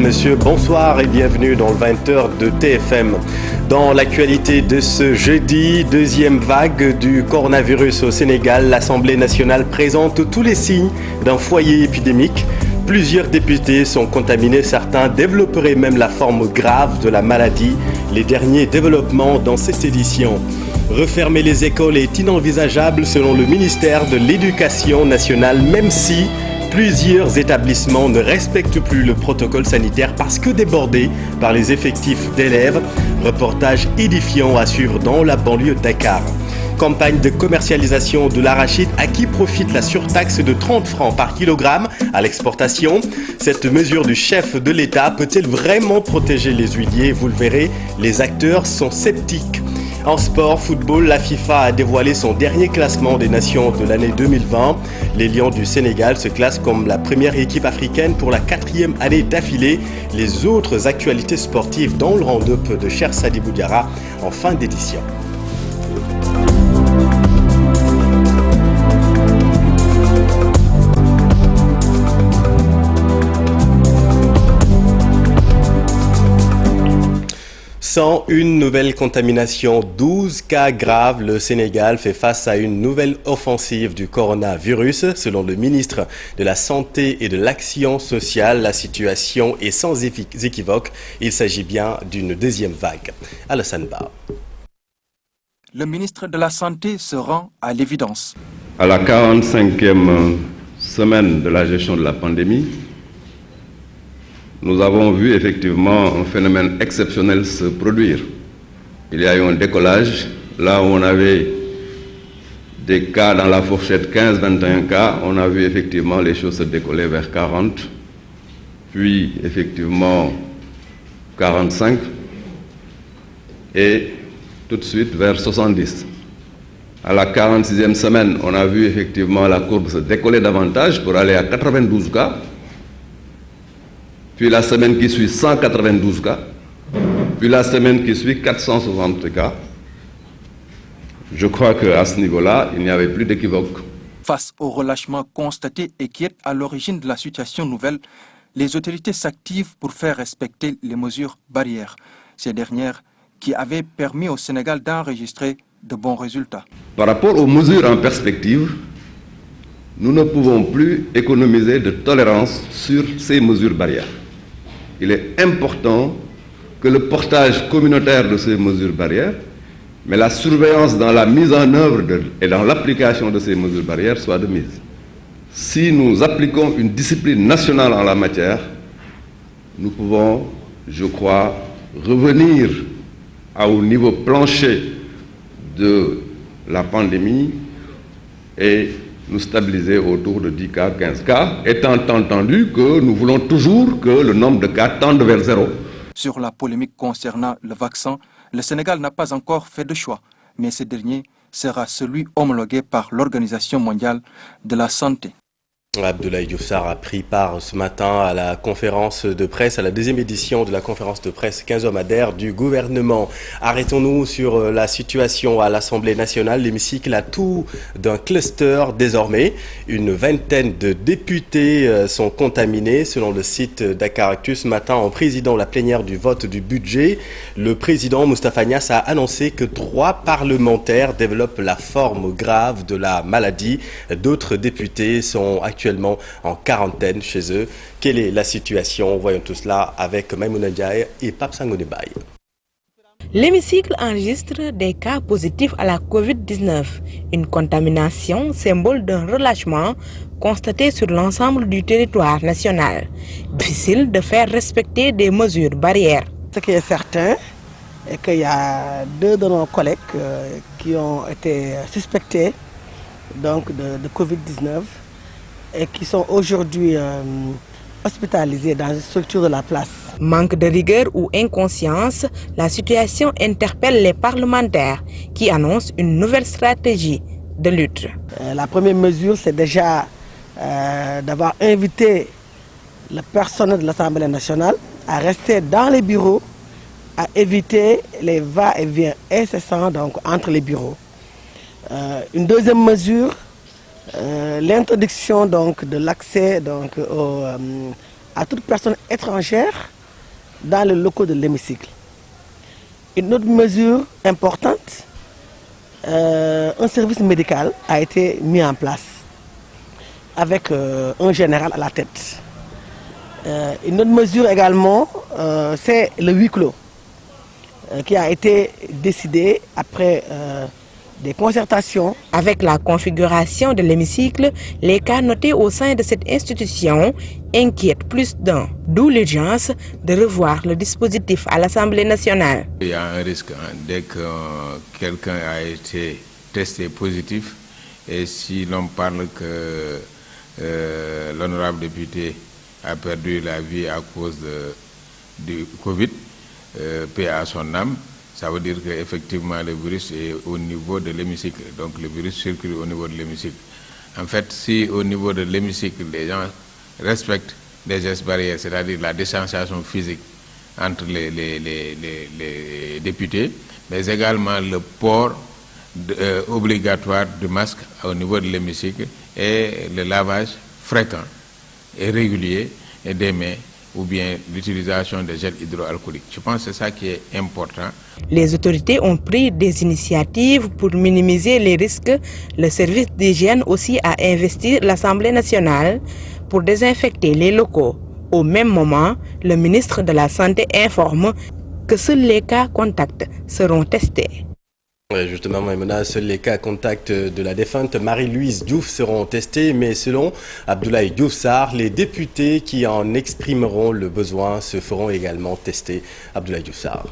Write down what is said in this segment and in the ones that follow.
messieurs, bonsoir et bienvenue dans le 20h de TFM. Dans l'actualité de ce jeudi, deuxième vague du coronavirus au Sénégal, l'Assemblée nationale présente tous les signes d'un foyer épidémique. Plusieurs députés sont contaminés, certains développeraient même la forme grave de la maladie. Les derniers développements dans cette édition. Refermer les écoles est inenvisageable selon le ministère de l'Éducation nationale, même si plusieurs établissements ne respectent plus le protocole sanitaire parce que débordés par les effectifs d'élèves. Reportage édifiant assure dans la banlieue de Dakar. Campagne de commercialisation de l'arachide à qui profite la surtaxe de 30 francs par kilogramme à l'exportation. Cette mesure du chef de l'État peut-elle vraiment protéger les huiliers? Vous le verrez, les acteurs sont sceptiques. En sport, football, la FIFA a dévoilé son dernier classement des nations de l'année 2020. Les Lions du Sénégal se classent comme la première équipe africaine pour la 4e année d'affilée. Les autres actualités sportives dans le round-up de Cher Sadibou Diarra en fin d'édition. Sans une nouvelle contamination, 12 cas graves, le Sénégal fait face à une nouvelle offensive du coronavirus. Selon le ministre de la Santé et de l'Action sociale, la situation est sans équivoque. Il s'agit bien d'une deuxième vague. Alassane Ba. Le ministre de la Santé se rend à l'évidence. À la 45e semaine de la gestion de la pandémie, nous avons vu effectivement un phénomène exceptionnel se produire. Il y a eu un décollage, là où on avait des cas dans la fourchette 15-21 cas, on a vu effectivement les choses se décoller vers 40, puis effectivement 45, et tout de suite vers 70. À la 46e semaine, on a vu effectivement la courbe se décoller davantage pour aller à 92 cas. Puis la semaine qui suit, 192 cas. Puis la semaine qui suit, 460 cas. Je crois qu'à ce niveau-là, il n'y avait plus d'équivoque. Face au relâchement constaté et qui est à l'origine de la situation nouvelle, les autorités s'activent pour faire respecter les mesures barrières. Ces dernières qui avaient permis au Sénégal d'enregistrer de bons résultats. Par rapport aux mesures en perspective, nous ne pouvons plus économiser de tolérance sur ces mesures barrières. Il est important que le portage communautaire de ces mesures barrières, mais la surveillance dans la mise en œuvre et dans l'application de ces mesures barrières soit de mise. Si nous appliquons une discipline nationale en la matière, nous pouvons, je crois, revenir au niveau plancher de la pandémie et nous stabiliser autour de 10 cas, 15 cas, étant entendu que nous voulons toujours que le nombre de cas tende vers zéro. Sur la polémique concernant le vaccin, le Sénégal n'a pas encore fait de choix, mais ce dernier sera celui homologué par l'Organisation mondiale de la santé. Abdoulaye Diouf Sarr a pris part ce matin à la conférence de presse, à la deuxième édition de la conférence de presse 15 hebdomadaire du gouvernement. Arrêtons-nous sur la situation à l'Assemblée nationale. L'hémicycle a tout d'un cluster désormais. Une vingtaine de députés sont contaminés selon le site Dakaractu. Ce matin, en présidant la plénière du vote du budget, le président Moustapha Niasse a annoncé que 3 parlementaires développent la forme grave de la maladie. D'autres députés sont actuellement en quarantaine chez eux. Quelle est la situation? Voyons tout cela avec Maïmouna Ndiaye et Pape Sangone Baye. L'hémicycle enregistre des cas positifs à la Covid-19, une contamination symbole d'un relâchement constaté sur l'ensemble du territoire national. Difficile de faire respecter des mesures barrières. Ce qui est certain est qu'il y a 2 de nos collègues qui ont été suspectés donc, de Covid-19 et qui sont aujourd'hui hospitalisés dans une structure de la place. Manque de rigueur ou inconscience, la situation interpelle les parlementaires qui annoncent une nouvelle stratégie de lutte. La première mesure, c'est déjà d'avoir invité le personnel de l'Assemblée nationale à rester dans les bureaux, à éviter les va-et-vient incessants donc, entre les bureaux. Une deuxième mesure, l'introduction donc de l'accès donc à toute personne étrangère dans les locaux de l'hémicycle. Une autre mesure importante, un service médical a été mis en place avec un général à la tête. Une autre mesure également, c'est le huis clos qui a été décidé après des concertations. Avec la configuration de l'hémicycle, les cas notés au sein de cette institution inquiètent plus d'un, d'où l'urgence de revoir le dispositif à l'Assemblée nationale. Il y a un risque dès que quelqu'un a été testé positif et si l'on parle que l'honorable député a perdu la vie à cause du Covid, paix à son âme, ça veut dire qu'effectivement le virus est au niveau de l'hémicycle. Donc le virus circule au niveau de l'hémicycle. En fait, si au niveau de l'hémicycle, les gens respectent les gestes barrières, c'est-à-dire la distanciation physique entre les députés, mais également le port obligatoire du masque au niveau de l'hémicycle et le lavage fréquent et régulier et des mains ou bien l'utilisation des gels hydroalcooliques. Je pense que c'est ça qui est important. Les autorités ont pris des initiatives pour minimiser les risques. Le service d'hygiène aussi a investi l'Assemblée nationale pour désinfecter les locaux. Au même moment, le ministre de la Santé informe que seuls les cas contacts seront testés. Justement, Maïmouna, seuls les cas contacts de la défunte Marie-Louise Diouf seront testés, mais selon Abdoulaye Diouf Sarr, les députés qui en exprimeront le besoin se feront également tester. Abdoulaye Diouf Sarr.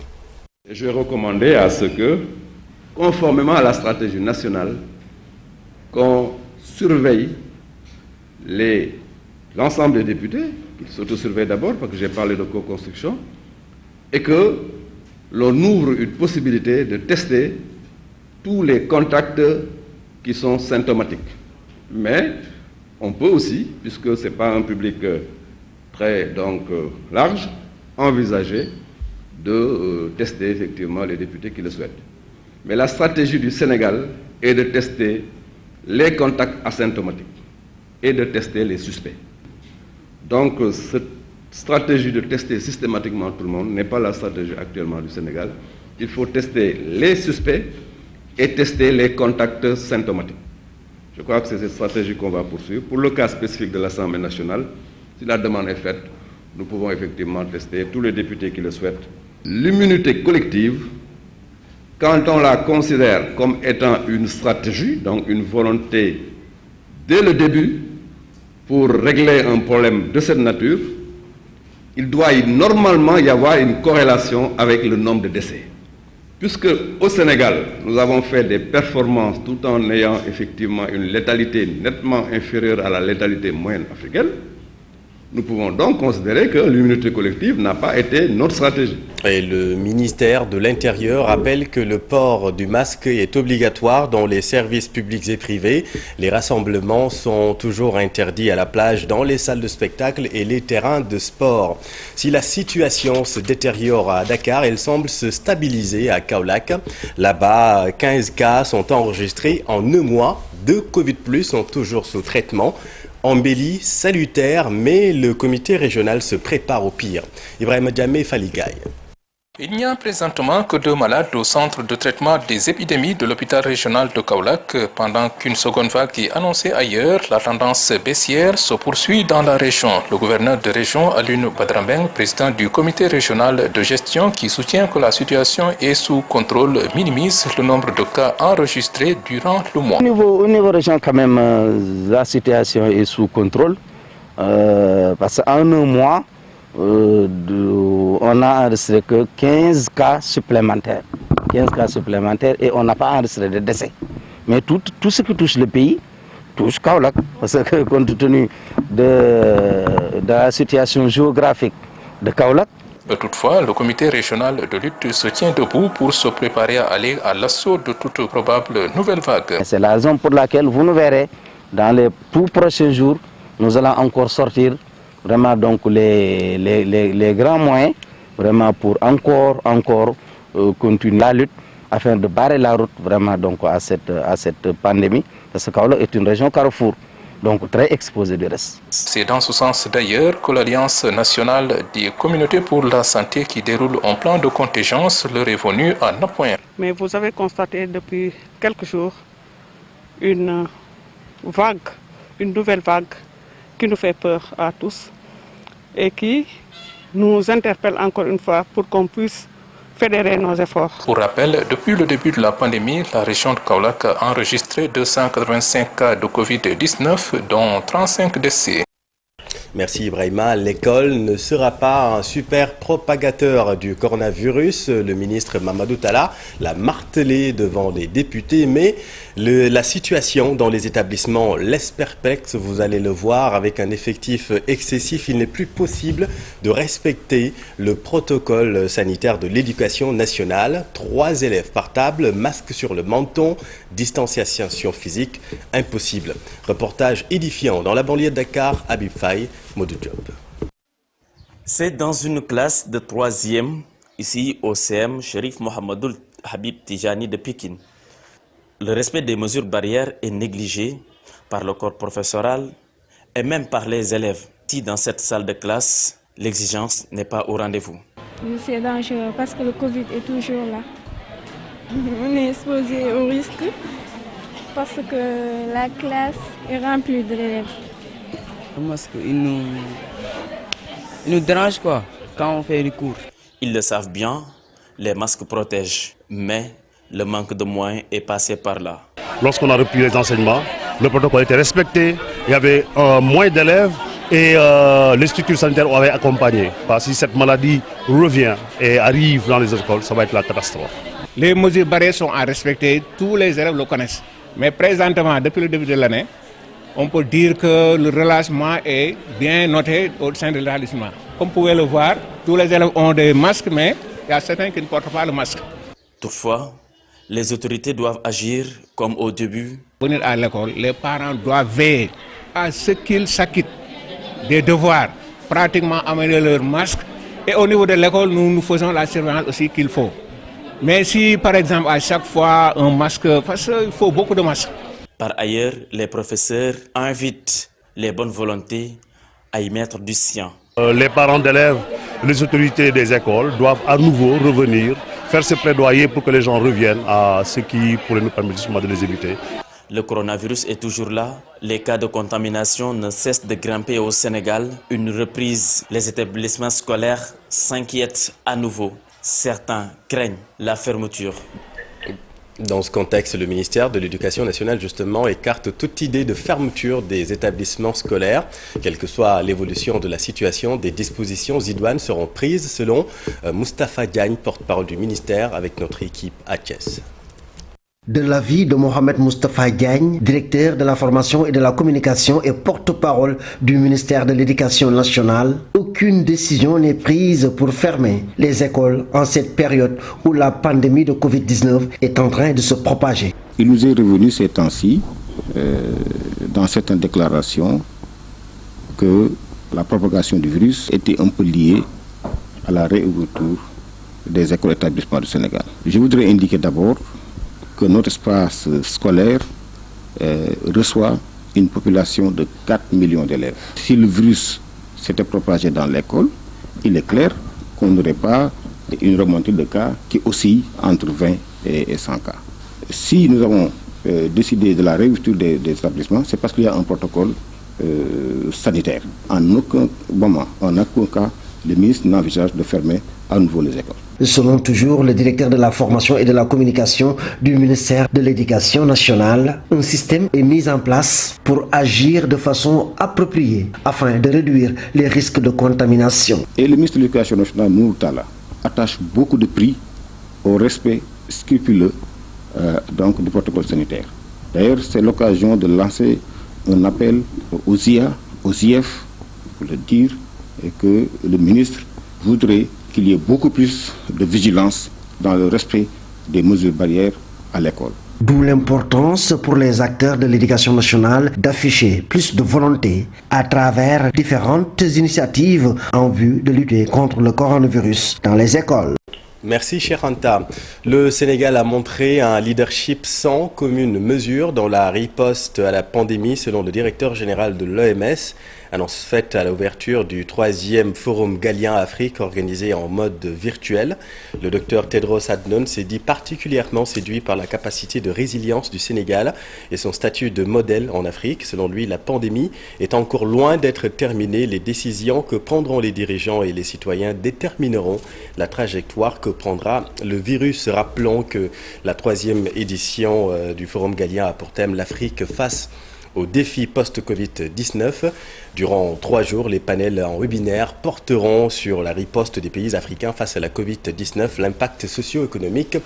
Je recommandais à ce que, conformément à la stratégie nationale, qu'on surveille l'ensemble des députés, qu'ils s'autosurveillent d'abord, parce que j'ai parlé de co-construction, et que l'on ouvre une possibilité de tester tous les contacts qui sont symptomatiques. Mais on peut aussi, puisque ce n'est pas un public très large, envisager de tester effectivement les députés qui le souhaitent. Mais la stratégie du Sénégal est de tester les contacts asymptomatiques et de tester les suspects. Donc cette stratégie de tester systématiquement tout le monde n'est pas la stratégie actuellement du Sénégal. Il faut tester les suspects et tester les contacts symptomatiques. Je crois que c'est cette stratégie qu'on va poursuivre. Pour le cas spécifique de l'Assemblée nationale, si la demande est faite, nous pouvons effectivement tester tous les députés qui le souhaitent. L'immunité collective, quand on la considère comme étant une stratégie, donc une volonté dès le début pour régler un problème de cette nature, il doit normalement y avoir une corrélation avec le nombre de décès. Puisque au Sénégal, nous avons fait des performances tout en ayant effectivement une létalité nettement inférieure à la létalité moyenne africaine, nous pouvons donc considérer que l'immunité collective n'a pas été notre stratégie. Et le ministère de l'Intérieur rappelle que le port du masque est obligatoire dans les services publics et privés. Les rassemblements sont toujours interdits à la plage, dans les salles de spectacle et les terrains de sport. Si la situation se détériore à Dakar, elle semble se stabiliser à Kaolack. Là-bas, 15 cas sont enregistrés en 1 mois. 2 Covid+ sont toujours sous traitement. Embellie, salutaire, mais le comité régional se prépare au pire. Ibrahima Diamé, Faligaï. Il n'y a présentement que 2 malades au centre de traitement des épidémies de l'hôpital régional de Kaolack, pendant qu'une seconde vague qui est annoncée ailleurs, la tendance baissière se poursuit dans la région. Le gouverneur de région, Alioune Badara Mbengue, président du comité régional de gestion qui soutient que la situation est sous contrôle, minimise le nombre de cas enregistrés durant le mois. Au niveau région, quand même, la situation est sous contrôle, parce qu'en 1 mois, on a enregistré que 15 cas supplémentaires. 15 cas supplémentaires et on n'a pas enregistré de décès. Mais tout ce qui touche le pays touche Kaolack. Parce que compte tenu de la situation géographique de Kaolack. Toutefois, le comité régional de lutte se tient debout pour se préparer à aller à l'assaut de toute probable nouvelle vague. C'est la raison pour laquelle vous nous verrez dans les tout prochains jours, nous allons encore sortir vraiment donc les grands moyens vraiment pour encore continuer la lutte afin de barrer la route vraiment donc à cette pandémie, parce que Kaolack est une région carrefour. donc très exposés du reste. C'est dans ce sens d'ailleurs que l'Alliance nationale des communautés pour la santé qui déroule un plan de contingence leur est venue en appoint. Mais vous avez constaté depuis quelques jours une nouvelle vague qui nous fait peur à tous et qui nous interpelle encore une fois pour qu'on puisse fédérer nos efforts. Pour rappel, depuis le début de la pandémie, la région de Kaolack a enregistré 285 cas de Covid-19, dont 35 décès. Merci Ibrahima. L'école ne sera pas un super propagateur du coronavirus. Le ministre Mamadou Talla l'a martelé devant les députés, mais la situation dans les établissements laisse perplexe. Vous allez le voir, avec un effectif excessif, il n'est plus possible de respecter le protocole sanitaire de l'éducation nationale. 3 élèves par table, masque sur le menton, distanciation physique, impossible. Reportage édifiant dans la banlieue de Dakar, Habib Faye, Modou Diop. C'est dans une classe de 3e, ici au CM Chérif Mohamedoul Habib Tijani de Pékin. Le respect des mesures barrières est négligé par le corps professoral et même par les élèves. Si dans cette salle de classe, l'exigence n'est pas au rendez-vous. C'est dangereux parce que le Covid est toujours là. On est exposé au risque parce que la classe est remplie d'élèves. Le masque, il nous dérange quoi, quand on fait les cours. Ils le savent bien, les masques protègent, mais le manque de moyens est passé par là. Lorsqu'on a repris les enseignements, le protocole était respecté, il y avait moins d'élèves et les structures sanitaires avaient accompagné. Parce que si cette maladie revient et arrive dans les écoles, ça va être la catastrophe. Les mesures barrières sont à respecter, tous les élèves le connaissent. Mais présentement, depuis le début de l'année, on peut dire que le relâchement est bien noté au sein de l'établissement. Comme vous pouvez le voir, tous les élèves ont des masques, mais il y a certains qui ne portent pas le masque. Toutefois, les autorités doivent agir comme au début. Venir à l'école, les parents doivent veiller à ce qu'ils s'acquittent des devoirs, pratiquement amener leur masque. Et au niveau de l'école, nous faisons la surveillance aussi qu'il faut. Mais si, par exemple, à chaque fois, un masque, parce qu'il faut beaucoup de masques. Par ailleurs, les professeurs invitent les bonnes volontés à y mettre du sien. Les parents d'élèves, les autorités des écoles doivent à nouveau revenir, faire ce plaidoyer pour que les gens reviennent à ce qui pourrait nous permettre justement de les éviter. Le coronavirus est toujours là. Les cas de contamination ne cessent de grimper au Sénégal. Une reprise, les établissements scolaires s'inquiètent à nouveau. Certains craignent la fermeture. Dans ce contexte, le ministère de l'Éducation nationale, justement, écarte toute idée de fermeture des établissements scolaires. Quelle que soit l'évolution de la situation, des dispositions idoines seront prises, selon Moustapha Diagne, porte-parole du ministère, avec notre équipe à Thiès. De l'avis de Mohamed Moustapha Diagne, directeur de la formation et de la communication et porte-parole du ministère de l'Éducation nationale, aucune décision n'est prise pour fermer les écoles en cette période où la pandémie de Covid-19 est en train de se propager. Il nous est revenu ces temps-ci, dans certaines déclarations, que la propagation du virus était un peu liée à la réouverture des écoles et établissements du Sénégal. Je voudrais indiquer d'abord que notre espace scolaire reçoit une population de 4 millions d'élèves. Si le virus s'était propagé dans l'école, il est clair qu'on n'aurait pas une remontée de cas qui oscille entre 20 et 100 cas. Si nous avons décidé de la réouverture des établissements, c'est parce qu'il y a un protocole sanitaire. En aucun moment, en aucun cas, le ministre n'envisage de fermer à nouveau les écoles. Selon toujours le directeur de la formation et de la communication du ministère de l'Éducation nationale, un système est mis en place pour agir de façon appropriée afin de réduire les risques de contamination. Et le ministre de l'Éducation nationale, Mamadou Talla, attache beaucoup de prix au respect scrupuleux du protocole sanitaire. D'ailleurs, c'est l'occasion de lancer un appel aux IA, aux IF, pour le dire, et que le ministre voudrait qu'il y ait beaucoup plus de vigilance dans le respect des mesures barrières à l'école. D'où l'importance pour les acteurs de l'éducation nationale d'afficher plus de volonté à travers différentes initiatives en vue de lutter contre le coronavirus dans les écoles. Merci, cher Anta. Le Sénégal a montré un leadership sans commune mesure dans la riposte à la pandémie, selon le directeur général de l'OMS. Annonce faite à l'ouverture du 3e Forum Galien Afrique organisé en mode virtuel. Le docteur Tedros Adhanom s'est dit particulièrement séduit par la capacité de résilience du Sénégal et son statut de modèle en Afrique. Selon lui, la pandémie est encore loin d'être terminée. Les décisions que prendront les dirigeants et les citoyens détermineront la trajectoire que prendra le virus. Rappelons que la 3e édition du Forum Galien a pour thème l'Afrique face aux défis post-Covid-19. Durant 3 jours, les panels en webinaire porteront sur la riposte des pays africains face à la Covid-19, l'impact socio-économique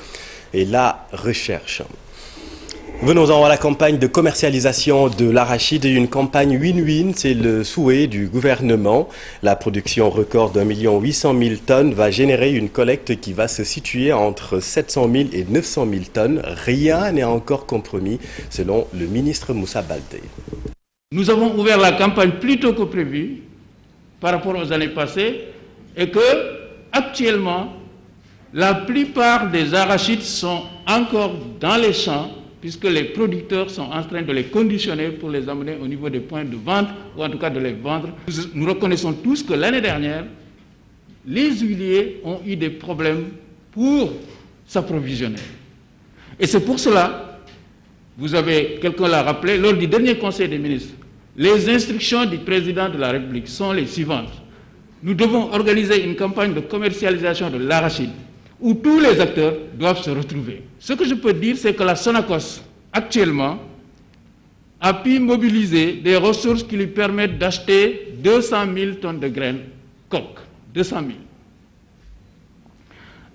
et la recherche. Venons-en à la campagne de commercialisation de l'arachide, une campagne win-win, c'est le souhait du gouvernement. La production record d'1 800 000 tonnes va générer une collecte qui va se situer entre 700 000 et 900 000 tonnes. Rien n'est encore compromis, selon le ministre Moussa Baldé. Nous avons ouvert la campagne plus tôt que prévu par rapport aux années passées et que, actuellement, la plupart des arachides sont encore dans les champs, puisque les producteurs sont en train de les conditionner pour les amener au niveau des points de vente, ou en tout cas de les vendre. Nous reconnaissons tous que l'année dernière, les huiliers ont eu des problèmes pour s'approvisionner. Et c'est pour cela, quelqu'un l'a rappelé, lors du dernier Conseil des ministres, les instructions du président de la République sont les suivantes. Nous devons organiser une campagne de commercialisation de l'arachide, où tous les acteurs doivent se retrouver. Ce que je peux dire, c'est que la Sonacos, actuellement, a pu mobiliser des ressources qui lui permettent d'acheter 200 000 tonnes de graines coques. 200 000.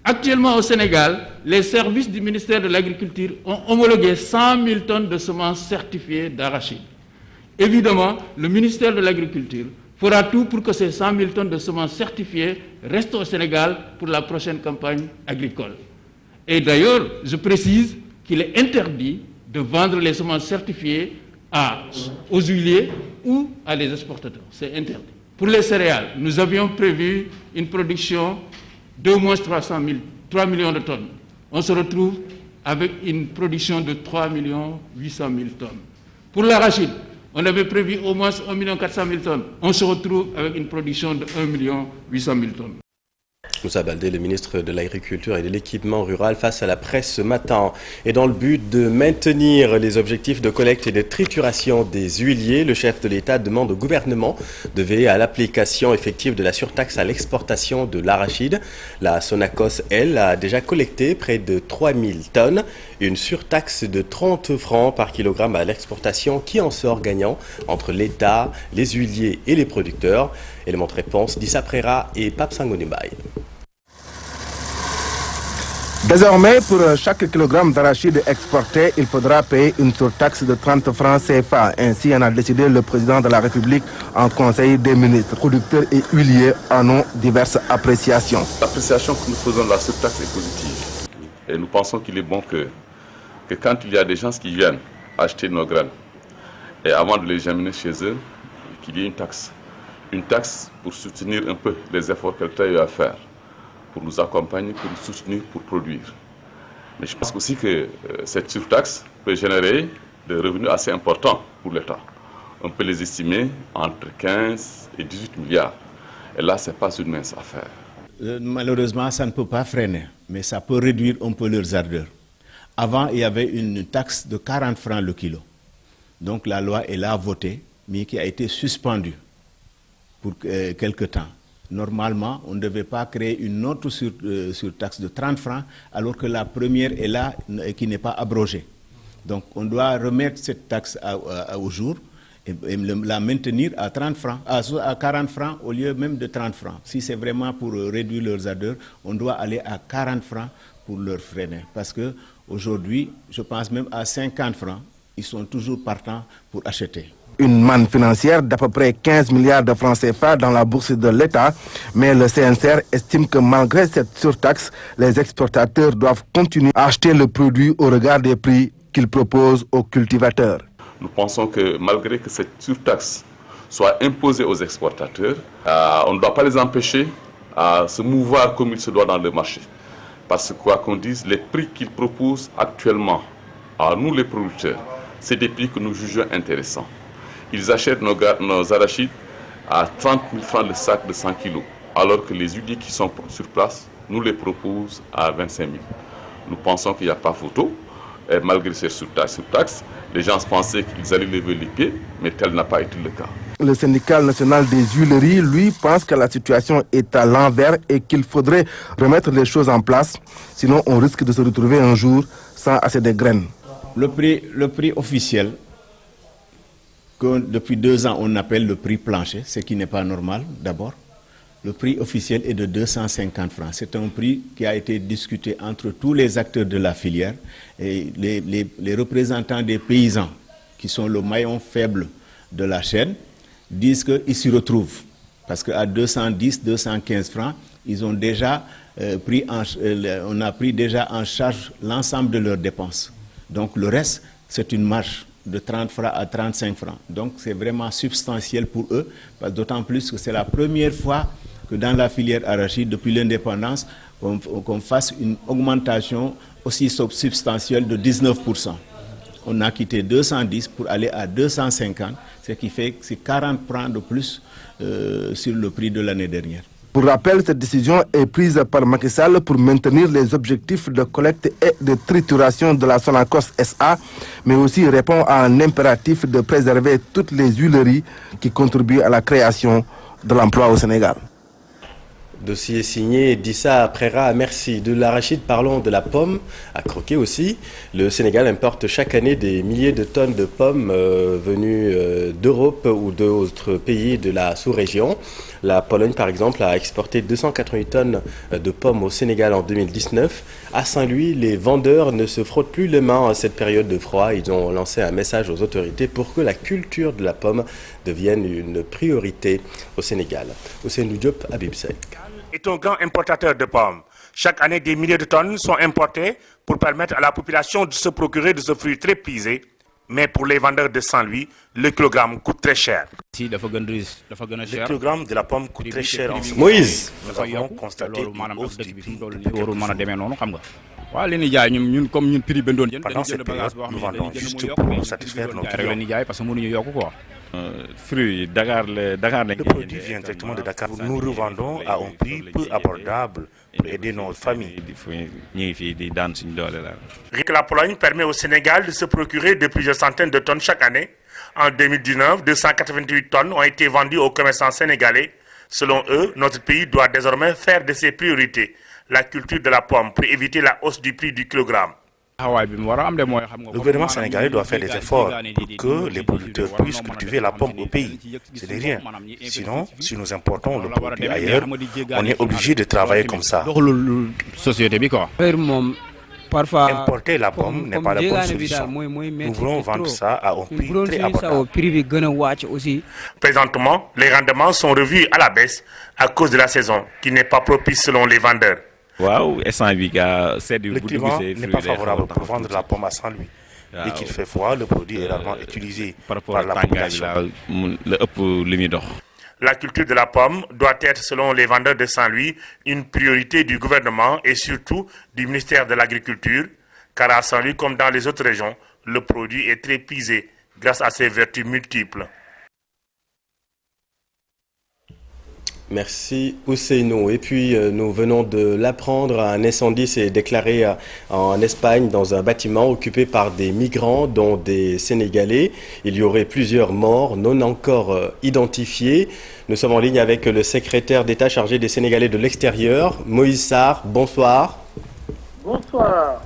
Actuellement, au Sénégal, les services du ministère de l'Agriculture ont homologué 100 000 tonnes de semences certifiées d'arachide. Évidemment, le ministère de l'Agriculture fera tout pour que ces 100 000 tonnes de semences certifiées restent au Sénégal pour la prochaine campagne agricole. Et d'ailleurs, je précise qu'il est interdit de vendre les semences certifiées aux huiliers ou à des exportateurs. C'est interdit. Pour les céréales, nous avions prévu une production d'au moins 3 millions de tonnes. On se retrouve avec une production de 3 800 000 tonnes. Pour l'arachide, on avait prévu au moins 1 400 000 tonnes. On se retrouve avec une production de 1 800 000 tonnes. Moussa Baldé, le ministre de l'Agriculture et de l'Équipement rural, face à la presse ce matin. Et dans le but de maintenir les objectifs de collecte et de trituration des huiliers, le chef de l'État demande au gouvernement de veiller à l'application effective de la surtaxe à l'exportation de l'arachide. La Sonacos, elle, a déjà collecté près de 3000 tonnes. Une surtaxe de 30 francs par kilogramme à l'exportation qui en sort gagnant entre l'État, les huiliers et les producteurs. Élément de réponse d'Issa Prera et Pape Sangonimbaye. Désormais, pour chaque kilogramme d'arachide exporté, il faudra payer une surtaxe de 30 francs CFA. Ainsi en a décidé le président de la République en Conseil des ministres. Producteurs et huiliers en ont diverses appréciations. L'appréciation que nous faisons de la surtaxe est positive. Et nous pensons qu'il est bon que quand il y a des gens qui viennent acheter nos graines, et avant de les amener chez eux, qu'il y ait une taxe. Une taxe pour soutenir un peu les efforts que l'État a à faire, pour nous accompagner, pour nous soutenir, pour produire. Mais je pense aussi que cette surtaxe peut générer des revenus assez importants pour l'État. On peut les estimer entre 15 et 18 milliards. Et là, ce n'est pas une mince affaire. Malheureusement, ça ne peut pas freiner, mais ça peut réduire un peu leurs ardeurs. Avant, il y avait une taxe de 40 francs le kilo. Donc la loi est là votée, mais qui a été suspendue pour quelque temps. Normalement, on ne devait pas créer une autre surtaxe de 30 francs, alors que la première est là, qui n'est pas abrogée. Donc on doit remettre cette taxe au jour et la maintenir à 30 francs, à 40 francs au lieu même de 30 francs. Si c'est vraiment pour réduire leurs ardeurs, on doit aller à 40 francs pour leur freiner. Parce qu'aujourd'hui, je pense même à 50 francs, ils sont toujours partants pour acheter. Une manne financière d'à peu près 15 milliards de francs CFA dans la bourse de l'État, mais le CNCR estime que malgré cette surtaxe, les exportateurs doivent continuer à acheter le produit au regard des prix qu'ils proposent aux cultivateurs. Nous pensons que malgré que cette surtaxe soit imposée aux exportateurs, on ne doit pas les empêcher à se mouvoir comme il se doit dans le marché. Parce que quoi qu'on dise, les prix qu'ils proposent actuellement à nous les producteurs, c'est des prix que nous jugeons intéressants. Ils achètent nos arachides à 30 000 francs le sac de 100 kg, alors que les huiliers qui sont sur place nous les proposent à 25 000. Nous pensons qu'il n'y a pas photo, et malgré ces surtaxes, les gens pensaient qu'ils allaient lever les pieds, mais tel n'a pas été le cas. Le syndicat national des huileries, lui, pense que la situation est à l'envers et qu'il faudrait remettre les choses en place, sinon on risque de se retrouver un jour sans assez de graines. Le prix officiel, que depuis 2 ans on appelle le prix plancher, ce qui n'est pas normal d'abord. Le prix officiel est de 250 francs. C'est un prix qui a été discuté entre tous les acteurs de la filière et les représentants des paysans, qui sont le maillon faible de la chaîne, disent qu'ils s'y retrouvent. Parce qu'à 210, 215 francs, ils ont déjà on a pris déjà en charge l'ensemble de leurs dépenses. Donc le reste, c'est une marge de 30 francs à 35 francs. Donc c'est vraiment substantiel pour eux, d'autant plus que c'est la première fois que dans la filière arachide, depuis l'indépendance, qu'on fasse une augmentation aussi substantielle de 19%. On a quitté 210 pour aller à 250, ce qui fait que c'est 40 francs de plus sur le prix de l'année dernière. Pour rappel, cette décision est prise par Macky Sall pour maintenir les objectifs de collecte et de trituration de la Sonacos SA, mais aussi répond à un impératif de préserver toutes les huileries qui contribuent à la création de l'emploi au Sénégal. Dossier signé d'Issa Prera, merci. De l'arachide, parlons de la pomme, à croquer aussi. Le Sénégal importe chaque année des milliers de tonnes de pommes venues d'Europe ou d'autres pays de la sous-région. La Pologne, par exemple, a exporté 288 tonnes de pommes au Sénégal en 2019. À Saint-Louis, les vendeurs ne se frottent plus les mains en cette période de froid. Ils ont lancé un message aux autorités pour que la culture de la pomme devienne une priorité au Sénégal. Ousseynou Diop, Habib Seck est un grand importateur de pommes. Chaque année, des milliers de tonnes sont importées pour permettre à la population de se procurer de ce fruit très prisé. Mais pour les vendeurs de Saint-Louis, le kilogramme coûte très cher. Le kilogramme de la pomme coûte très cher en ce moment. Moïse, nous avons constaté une hausse du prix. Pendant cette période, nous vendons juste pour satisfaire nos clients. Le produit vient directement de Dakar. Nous revendons à un prix peu abordable pour aider nos familles. Rien que la Pologne permet au Sénégal de se procurer de plusieurs centaines de tonnes chaque année. En 2019, 288 tonnes ont été vendues aux commerçants sénégalais. Selon eux, notre pays doit désormais faire de ses priorités la culture de la pomme pour éviter la hausse du prix du kilogramme. Le gouvernement sénégalais doit faire des efforts pour que les producteurs puissent cultiver la pomme au pays. Ce n'est rien. Sinon, si nous importons le produit ailleurs, on est obligé de travailler comme ça. Importer la pomme n'est pas la bonne solution. Nous voulons vendre ça à un prix très abordable. Présentement, les rendements sont revus à la baisse à cause de la saison qui n'est pas propice selon les vendeurs. Le climat n'est pas favorable pour vendre la pomme à Saint-Louis. Dès qu'il fait froid, le produit est rarement utilisé par la population. La culture de la pomme doit être, selon les vendeurs de Saint-Louis, une priorité du gouvernement et surtout du ministère de l'Agriculture, car à Saint-Louis, comme dans les autres régions, le produit est très prisé grâce à ses vertus multiples. Merci Ousseynou. Et puis nous venons de l'apprendre, un incendie s'est déclaré en Espagne dans un bâtiment occupé par des migrants dont des Sénégalais. Il y aurait plusieurs morts non encore identifiés. Nous sommes en ligne avec le secrétaire d'État chargé des Sénégalais de l'extérieur, Moïse Sarr. Bonsoir. Bonsoir.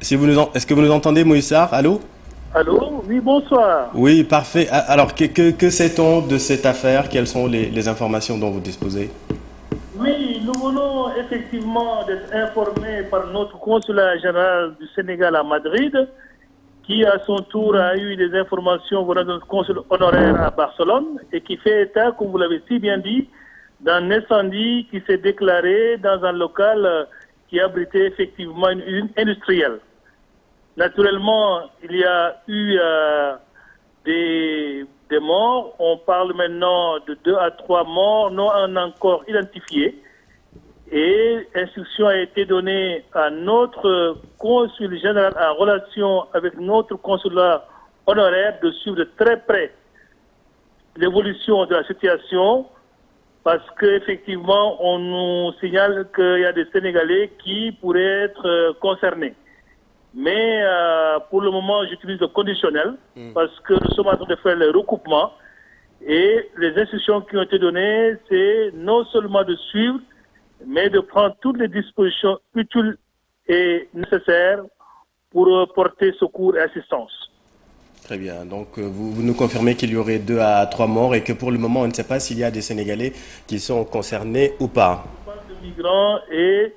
Est-ce que vous nous entendez, Moïse Sarr? Allô? Allô? Oui, bonsoir. Oui, parfait. Alors, que sait-on de cette affaire? Quelles sont les informations dont vous disposez? Oui, nous venons effectivement d'être informés par notre consulat général du Sénégal à Madrid, qui à son tour a eu des informations venant de notre consul honoraire à Barcelone et qui fait état, comme vous l'avez si bien dit, d'un incendie qui s'est déclaré dans un local qui abritait effectivement une usine industrielle. Naturellement, il y a eu des morts. On parle maintenant de 2 à 3 morts, non encore identifiés. Et instruction a été donnée à notre consul général en relation avec notre consulat honoraire de suivre de très près l'évolution de la situation, parce qu'effectivement, on nous signale qu'il y a des Sénégalais qui pourraient être concernés. Mais pour le moment, j'utilise le conditionnel, parce que nous sommes en train de faire le recoupement. Et les instructions qui ont été données, c'est non seulement de suivre, mais de prendre toutes les dispositions utiles et nécessaires pour porter secours et assistance. Très bien. Donc, vous nous confirmez qu'il y aurait 2 à 3 morts et que pour le moment, on ne sait pas s'il y a des Sénégalais qui sont concernés ou pas. On parle de migrants et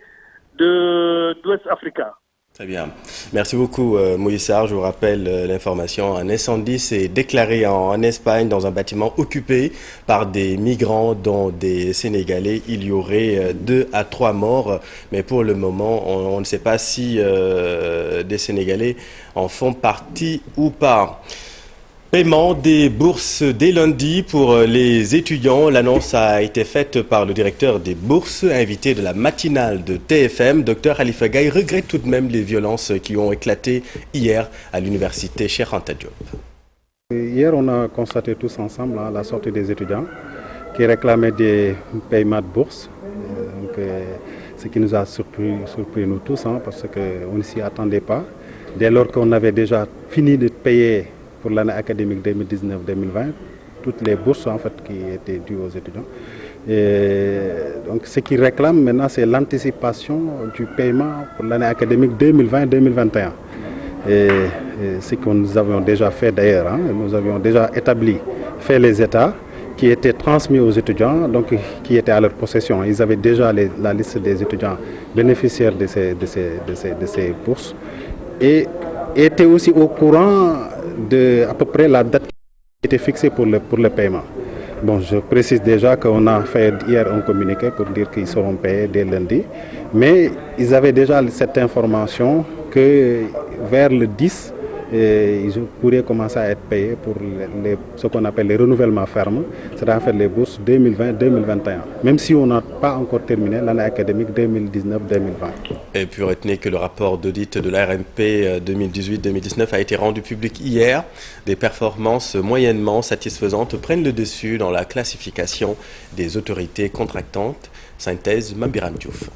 d'Ouest africain. Très bien. Merci beaucoup, Moïse Sarr. Je vous rappelle l'information. Un incendie s'est déclaré en Espagne dans un bâtiment occupé par des migrants, dont des Sénégalais. Il y aurait 2 à 3 morts. Mais pour le moment, on ne sait pas si des Sénégalais en font partie ou pas. Paiement des bourses dès lundi pour les étudiants. L'annonce a été faite par le directeur des bourses, invité de la matinale de TFM. Dr Khalifa Gaye regrette tout de même les violences qui ont éclaté hier à l'université Cheikh Anta Diop. Hier, on a constaté tous ensemble la sortie des étudiants qui réclamaient des paiements de bourses. Ce qui nous a surpris nous tous, parce qu'on ne s'y attendait pas. Dès lors qu'on avait déjà fini de payer pour l'année académique 2019-2020, toutes les bourses en fait qui étaient dues aux étudiants. Et donc ce qu'ils réclament maintenant, c'est l'anticipation du paiement pour l'année académique 2020-2021. Et ce que nous avions déjà fait d'ailleurs, nous avions déjà fait les états qui étaient transmis aux étudiants, donc qui étaient à leur possession. Ils avaient déjà la liste des étudiants bénéficiaires de ces bourses et étaient aussi au courant de à peu près la date qui était fixée pour le paiement. Bon, je précise déjà qu'on a fait hier un communiqué pour dire qu'ils seront payés dès lundi, mais ils avaient déjà cette information que vers le 10, ils pourraient commencer à être payés pour ce qu'on appelle les renouvellements fermes, c'est-à-dire les bourses 2020-2021, même si on n'a pas encore terminé l'année académique 2019-2020. Et puis retenez que le rapport d'audit de l'ARMP 2018-2019 a été rendu public hier. Des performances moyennement satisfaisantes prennent le dessus dans la classification des autorités contractantes. Synthèse Mambiran Diouf.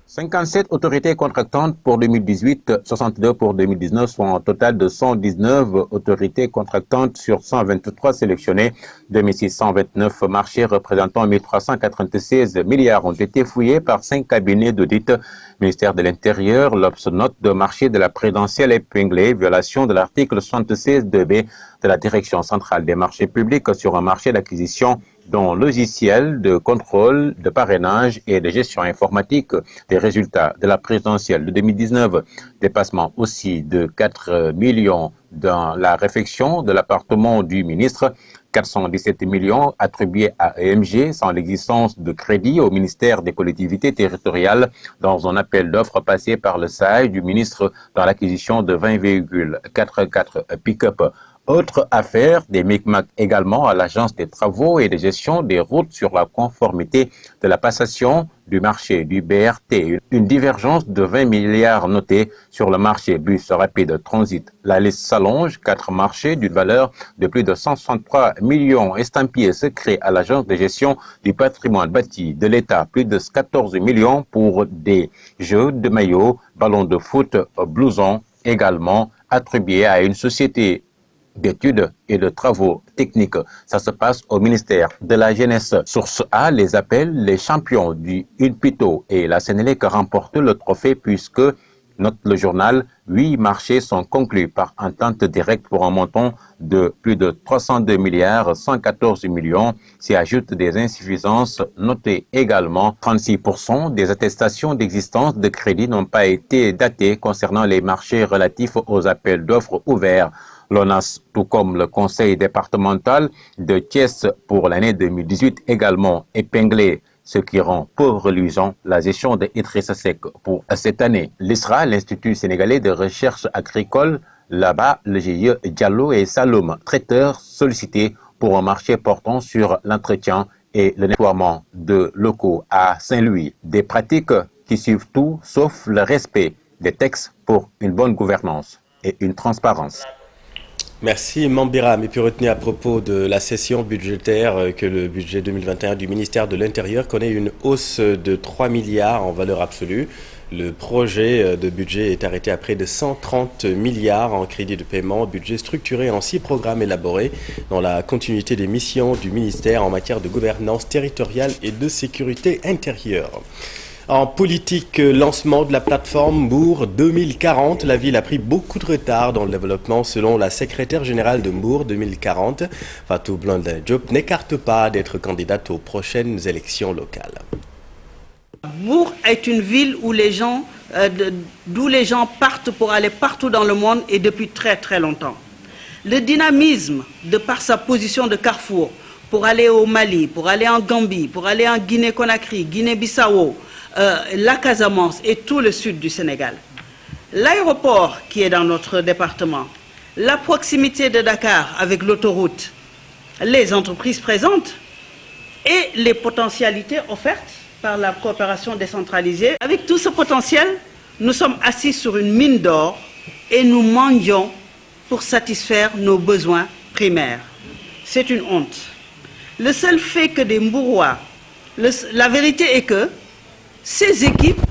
57 autorités contractantes pour 2018, 62 pour 2019, soit un total de 119 autorités contractantes sur 123 sélectionnées. 2629 marchés représentant 1396 milliards ont été fouillés par 5 cabinets d'audit. Ministère de l'Intérieur, l'Obs note de marché de la présidentielle épinglée, violation de l'article 76 2B de la Direction centrale des marchés publics sur un marché d'acquisition dont logiciel de contrôle, de parrainage et de gestion informatique des résultats de la présidentielle de 2019. Dépassement aussi de 4 millions dans la réfection de l'appartement du ministre. 417 millions attribués à EMG sans l'existence de crédit au ministère des collectivités territoriales dans un appel d'offres passé par le SAI du ministre dans l'acquisition de 20,44 pick-up. Autre affaire, des micmacs également à l'Agence des travaux et de gestion des routes sur la conformité de la passation du marché du BRT. Une divergence de 20 milliards notée sur le marché bus rapide transit. La liste s'allonge, 4 marchés d'une valeur de plus de 163 millions estampillés secrets à l'Agence de gestion du patrimoine bâti de l'État. Plus de 14 millions pour des jeux de maillots, ballons de foot, blousons également attribués à une société d'études et de travaux techniques. Ça se passe au ministère de la Jeunesse. Source A les appelle les champions du UNPITO et la Sénélec remporte le trophée puisque, note le journal, 8 marchés sont conclus par entente directe pour un montant de plus de 302 milliards 114 millions. S'y ajoutent des insuffisances notées également. 36% des attestations d'existence de crédit n'ont pas été datées concernant les marchés relatifs aux appels d'offres ouverts. L'ONAS, tout comme le conseil départemental de Thiès pour l'année 2018 également épinglé, ce qui rend peu reluisant la gestion de Idrissa Seck pour cette année. L'ISRA, l'Institut sénégalais de recherche agricole, là-bas, le GIE Diallo et Saloum, traiteurs sollicités pour un marché portant sur l'entretien et le nettoiement de locaux à Saint-Louis. Des pratiques qui suivent tout sauf le respect des textes pour une bonne gouvernance et une transparence. Merci Mambiram. Et puis retenez à propos de la session budgétaire que le budget 2021 du ministère de l'Intérieur connaît une hausse de 3 milliards en valeur absolue. Le projet de budget est arrêté à près de 130 milliards en crédit de paiement, budget structuré en 6 programmes élaborés dans la continuité des missions du ministère en matière de gouvernance territoriale et de sécurité intérieure. En politique, lancement de la plateforme Mbour 2040. La ville a pris beaucoup de retard dans le développement selon la secrétaire générale de Mbour 2040. Fatou Blondin Diop n'écarte pas d'être candidate aux prochaines élections locales. Mbour est une ville où d'où les gens partent pour aller partout dans le monde et depuis très très longtemps. Le dynamisme, de par sa position de carrefour, pour aller au Mali, pour aller en Gambie, pour aller en Guinée-Conakry, Guinée-Bissau, la Casamance et tout le sud du Sénégal. L'aéroport qui est dans notre département, la proximité de Dakar avec l'autoroute, les entreprises présentes et les potentialités offertes par la coopération décentralisée. Avec tout ce potentiel, nous sommes assis sur une mine d'or et nous mendions pour satisfaire nos besoins primaires. C'est une honte. Le seul fait que des Mbourois, la vérité est que ces équipes,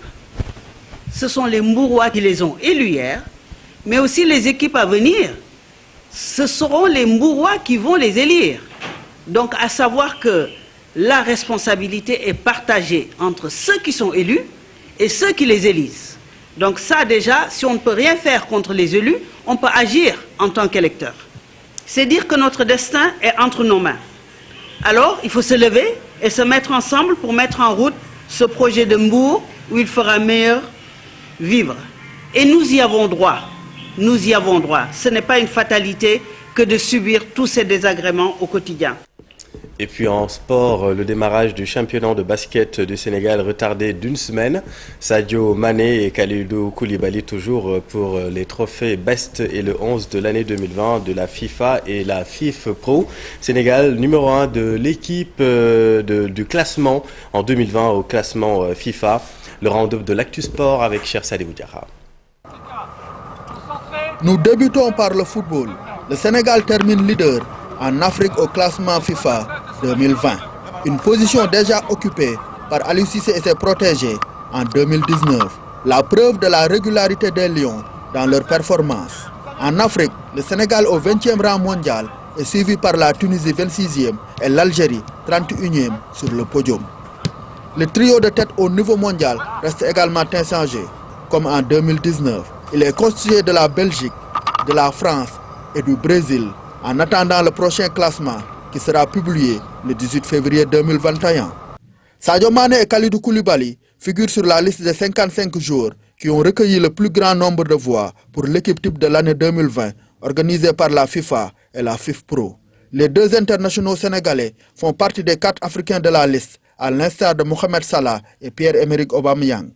ce sont les Mbourois qui les ont élus hier, mais aussi les équipes à venir, ce seront les Mbourois qui vont les élire. Donc à savoir que la responsabilité est partagée entre ceux qui sont élus et ceux qui les élisent. Donc ça déjà, si on ne peut rien faire contre les élus, on peut agir en tant qu'électeur. C'est dire que notre destin est entre nos mains. Alors il faut se lever et se mettre ensemble pour mettre en route ce projet de Mbour où il fera meilleur vivre. Et nous y avons droit. Nous y avons droit. Ce n'est pas une fatalité que de subir tous ces désagréments au quotidien. Et puis en sport, le démarrage du championnat de basket du Sénégal retardé d'une semaine. Sadio Mané et Kalidou Koulibaly toujours pour les trophées Best et le 11 de l'année 2020 de la FIFA et la FIFPro. Sénégal numéro 1 de l'équipe du classement en 2020 au classement FIFA. Le round-up de l'Actu Sport avec Cher Sadibou Diarra. Nous débutons par le football. Le Sénégal termine leader en Afrique au classement FIFA 2020. Une position déjà occupée par Aliou Cissé et ses protégés en 2019. La preuve de la régularité des Lions dans leur performance. En Afrique, le Sénégal au 20e rang mondial est suivi par la Tunisie 26e et l'Algérie 31e sur le podium. Le trio de tête au niveau mondial reste également inchangé, comme en 2019. Il est constitué de la Belgique, de la France et du Brésil, en attendant le prochain classement qui sera publié le 18 février 2021. Sadio Mané et Kalidou Koulibaly figurent sur la liste des 55 joueurs qui ont recueilli le plus grand nombre de voix pour l'équipe type de l'année 2020 organisée par la FIFA et la FIFPro. Les deux internationaux sénégalais font partie des 4 Africains de la liste, à l'instar de Mohamed Salah et Pierre-Emerick Aubameyang.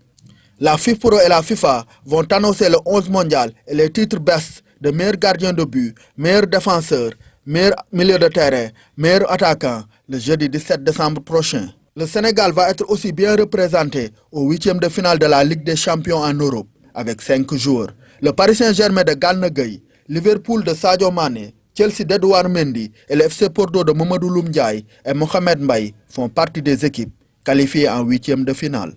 La FIFPro et la FIFA vont annoncer le 11 mondial et les titres Best de meilleur gardien de but, meilleur défenseur, meilleur milieu de terrain, meilleur attaquant le jeudi 17 décembre prochain. Le Sénégal va être aussi bien représenté au 8e de finale de la Ligue des Champions en Europe avec 5 joueurs. Le Paris Saint-Germain de Gana Gueye, Liverpool de Sadio Mané, Chelsea d'Edouard Mendy et le FC Porto de Mamadou Loum Ndiaye et Mohamed Mbaye font partie des équipes qualifiées en 8e de finale.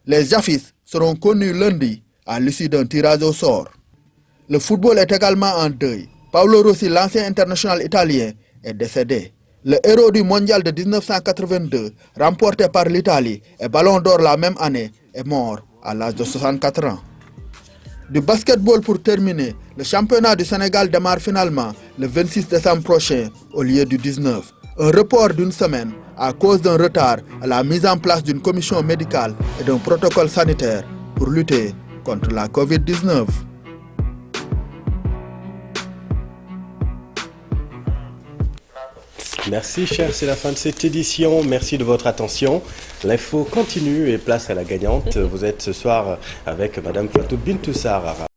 Les Jafis seront connus lundi à l'issue d'un tirage au sort. Le football est également en deuil. Paolo Rossi, l'ancien international italien, est décédé. Le héros du mondial de 1982, remporté par l'Italie et Ballon d'Or la même année, est mort à l'âge de 64 ans. Du basketball pour terminer, le championnat du Sénégal démarre finalement le 26 décembre prochain au lieu du 19. Un report d'une semaine à cause d'un retard à la mise en place d'une commission médicale et d'un protocole sanitaire pour lutter contre la Covid-19. Merci cher, c'est la fin de cette édition. Merci de votre attention. L'info continue et place à la gagnante. Vous êtes ce soir avec Madame Fatou Bintou Sarr.